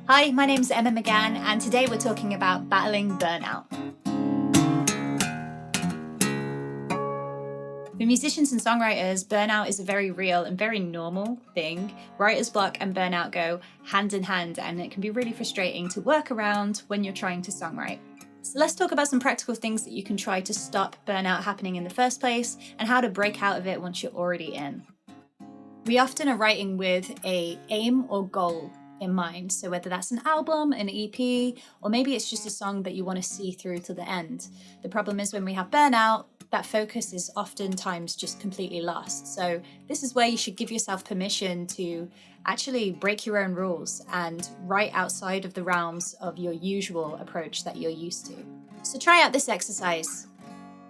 Hi, my name's Emma McGann, and today we're talking about battling burnout. For musicians and songwriters, burnout is a very real and very normal thing. Writer's block and burnout go hand in hand, and it can be really frustrating to work around when you're trying to songwrite. So let's talk about some practical things that you can try to stop burnout happening in the first place, and how to break out of it once you're already in. We often are writing with an aim or goal in mind. So whether that's an album, an EP, or maybe it's just a song that you want to see through to the end. The problem is when we have burnout, that focus is oftentimes just completely lost. So this is where you should give yourself permission to actually break your own rules and write outside of the realms of your usual approach that you're used to. So try out this exercise.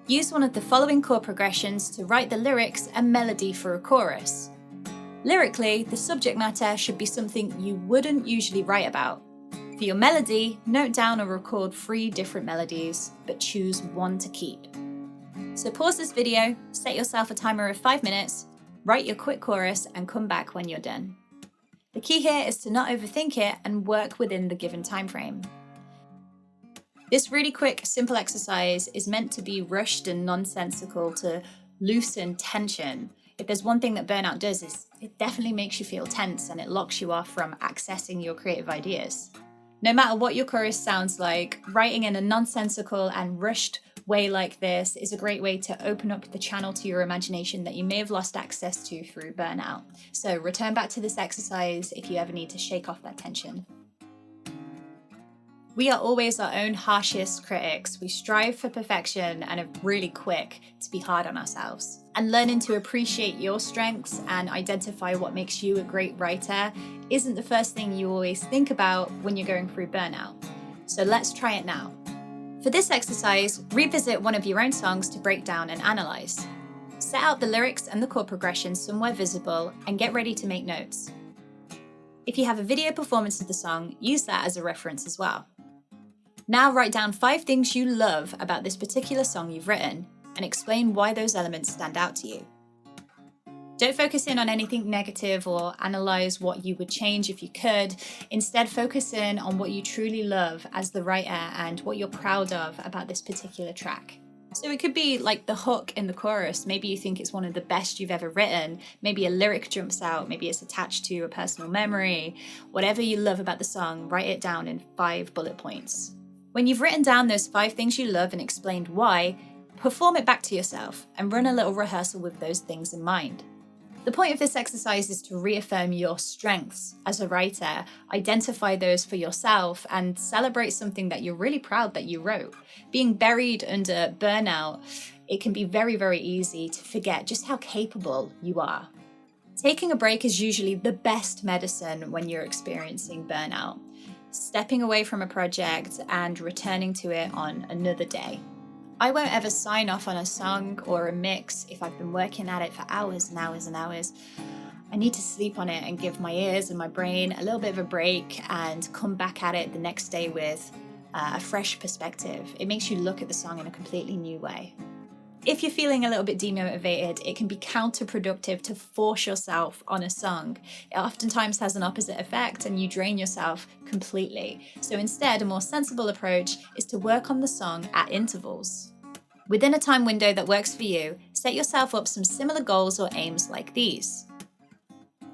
Use one of the following chord progressions to write the lyrics and melody for a chorus. Lyrically, the subject matter should be something you wouldn't usually write about. For your melody, note down or record 3 different melodies, but choose one to keep. So pause this video, set yourself a timer of 5 minutes, write your quick chorus, and come back when you're done. The key here is to not overthink it and work within the given time frame. This really quick, simple exercise is meant to be rushed and nonsensical to loosen tension. If there's one thing that burnout does, is it definitely makes you feel tense and it locks you off from accessing your creative ideas. No matter what your chorus sounds like, writing in a nonsensical and rushed way like this is a great way to open up the channel to your imagination that you may have lost access to through burnout. So return back to this exercise if you ever need to shake off that tension. We are always our own harshest critics. We strive for perfection and are really quick to be hard on ourselves. And learning to appreciate your strengths and identify what makes you a great writer isn't the first thing you always think about when you're going through burnout. So let's try it now. For this exercise, revisit one of your own songs to break down and analyze. Set out the lyrics and the chord progressions somewhere visible and get ready to make notes. If you have a video performance of the song, use that as a reference as well. Now write down 5 things you love about this particular song you've written and explain why those elements stand out to you. Don't focus in on anything negative or analyze what you would change if you could. Instead, focus in on what you truly love as the writer and what you're proud of about this particular track. So it could be like the hook in the chorus. Maybe you think it's one of the best you've ever written. Maybe a lyric jumps out. Maybe it's attached to a personal memory. Whatever you love about the song, write it down in 5 bullet points. When you've written down those 5 things you love and explained why, perform it back to yourself and run a little rehearsal with those things in mind. The point of this exercise is to reaffirm your strengths as a writer, identify those for yourself, and celebrate something that you're really proud that you wrote. Being buried under burnout, it can be very, very easy to forget just how capable you are. Taking a break is usually the best medicine when you're experiencing burnout. Stepping away from a project and returning to it on another day. I won't ever sign off on a song or a mix if I've been working at it for hours and hours and hours. I need to sleep on it and give my ears and my brain a little bit of a break and come back at it the next day with a fresh perspective. It makes you look at the song in a completely new way. If you're feeling a little bit demotivated, it can be counterproductive to force yourself on a song. It oftentimes has an opposite effect and you drain yourself completely. So instead, a more sensible approach is to work on the song at intervals. Within a time window that works for you, set yourself up some similar goals or aims like these.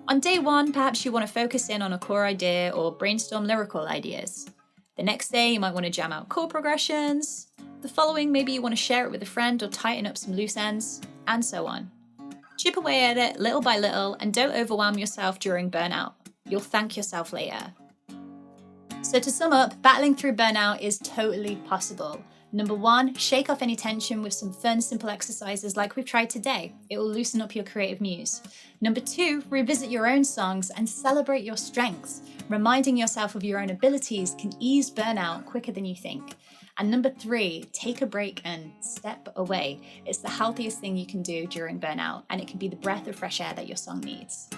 On day 1, perhaps you want to focus in on a core idea or brainstorm lyrical ideas. The next day, you might want to jam out chord progressions. The following, maybe you want to share it with a friend or tighten up some loose ends, and so on. Chip away at it little by little and don't overwhelm yourself during burnout. You'll thank yourself later. So to sum up, battling through burnout is totally possible. Number 1, shake off any tension with some fun, simple exercises like we've tried today. It will loosen up your creative muse. Number 2, revisit your own songs and celebrate your strengths. Reminding yourself of your own abilities can ease burnout quicker than you think. And number 3, take a break and step away. It's the healthiest thing you can do during burnout, and it can be the breath of fresh air that your song needs.